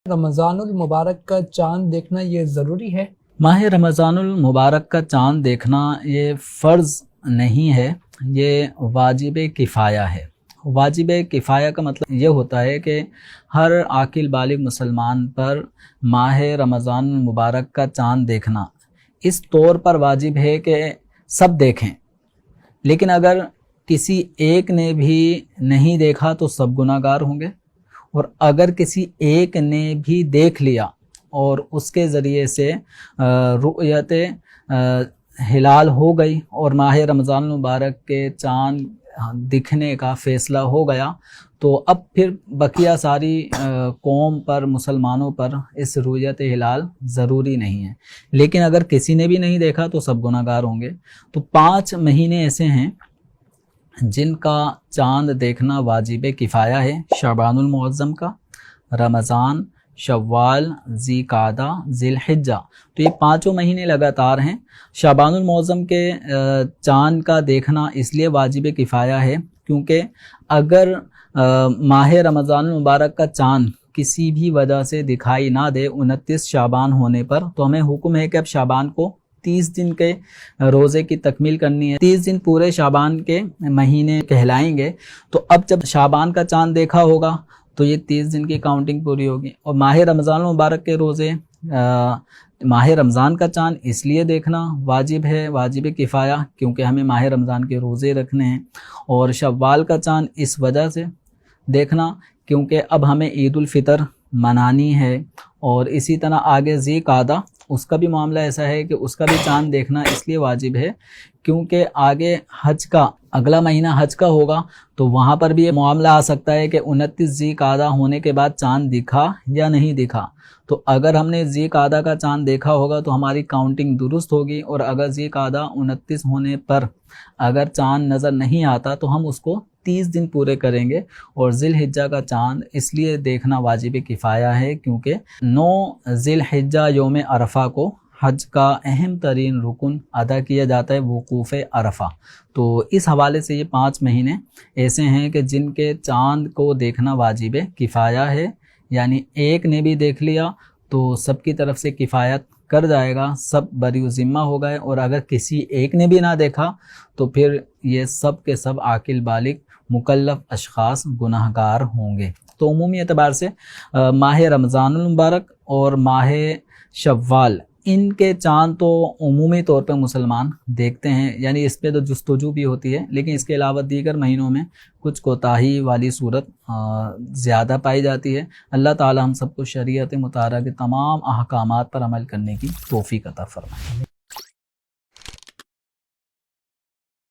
رمضان المبارک کا چاند دیکھنا یہ ضروری ہے؟ ماہ رمضان المبارک کا چاند دیکھنا یہ فرض نہیں ہے، یہ واجب کفایہ ہے۔ واجب کفایہ کا مطلب یہ ہوتا ہے کہ ہر عاقل بالغ مسلمان پر ماہ رمضان المبارک کا چاند دیکھنا اس طور پر واجب ہے کہ سب دیکھیں، لیکن اگر کسی ایک نے بھی نہیں دیکھا تو سب گناہ گار ہوں گے، اور اگر کسی ایک نے بھی دیکھ لیا اور اس کے ذریعے سے رؤیت ہلال ہو گئی اور ماہ رمضان المبارک کے چاند دکھنے کا فیصلہ ہو گیا، تو اب پھر بقیہ ساری قوم پر، مسلمانوں پر اس رؤیت ہلال ضروری نہیں ہے۔ لیکن اگر کسی نے بھی نہیں دیکھا تو سب گناہ گار ہوں گے۔ تو 5 مہینے ایسے ہیں جن کا چاند دیکھنا واجب کفایہ ہے: شعبان المعظم کا، رمضان، شوال، ذی قعدہ، ذی الحجہ۔ تو یہ 5 مہینے لگاتار ہیں۔ شعبان المعظم کے چاند کا دیکھنا اس لیے واجب کفایہ ہے کیونکہ اگر ماہ رمضان المبارک کا چاند کسی بھی وجہ سے دکھائی نہ دے 29 شعبان ہونے پر، تو ہمیں حکم ہے کہ اب شعبان کو 30 دن کے روزے کی تکمیل کرنی ہے۔ 30 دن پورے شعبان کے مہینے کہلائیں گے۔ تو اب جب شعبان کا چاند دیکھا ہوگا تو یہ 30 دن کی کاؤنٹنگ پوری ہوگی۔ اور ماہ رمضان المبارک کے روزے، ماہ رمضان کا چاند اس لیے دیکھنا واجب ہے، واجب کفایہ، کیونکہ ہمیں ماہ رمضان کے روزے رکھنے ہیں۔ اور شوال کا چاند اس وجہ سے دیکھنا کیونکہ اب ہمیں عید الفطر منانی ہے۔ اور اسی طرح آگے ذی قعدہ، اس کا بھی معاملہ ایسا ہے کہ اس کا بھی چاند دیکھنا اس لیے واجب ہے کیونکہ آگے حج کا اگلا مہینہ حج کا ہوگا، تو وہاں پر بھی یہ معاملہ آ سکتا ہے کہ 29 ذی قعدہ ہونے کے بعد چاند دکھا یا نہیں دکھا۔ تو اگر ہم نے ذی قعدہ کا چاند دیکھا ہوگا تو ہماری کاؤنٹنگ درست ہوگی، اور اگر ذی قعدہ 29 ہونے پر اگر چاند نظر نہیں آتا تو ہم اس کو 30 دن پورے کریں گے۔ اور ذی الحجہ کا چاند اس لیے دیکھنا واجب کفایہ ہے کیونکہ 9 ذی الحجہ یوم عرفہ کو حج کا اہم ترین رکن ادا کیا جاتا ہے، وقوف عرفہ۔ تو اس حوالے سے یہ 5 مہینے ایسے ہیں کہ جن کے چاند کو دیکھنا واجب کفایہ ہے، یعنی ایک نے بھی دیکھ لیا تو سب کی طرف سے کفایت کر جائے گا، سب بری ذمہ ہو گئے۔ اور اگر کسی ایک نے بھی نہ دیکھا تو پھر یہ سب کے سب عاقل بالغ مکلف اشخاص گناہ گار ہوں گے۔ تو عمومی اعتبار سے ماہ رمضان المبارک اور ماہ شوال، ان کے چاند تو عمومی طور پہ مسلمان دیکھتے ہیں، یعنی اس پہ تو جستجو بھی ہوتی ہے، لیکن اس کے علاوہ دیگر مہینوں میں کچھ کوتاہی والی صورت زیادہ پائی جاتی ہے۔ اللہ تعالی ہم سب کو شریعت مطہرہ کے تمام احکامات پر عمل کرنے کی توفیق عطا فرمائے۔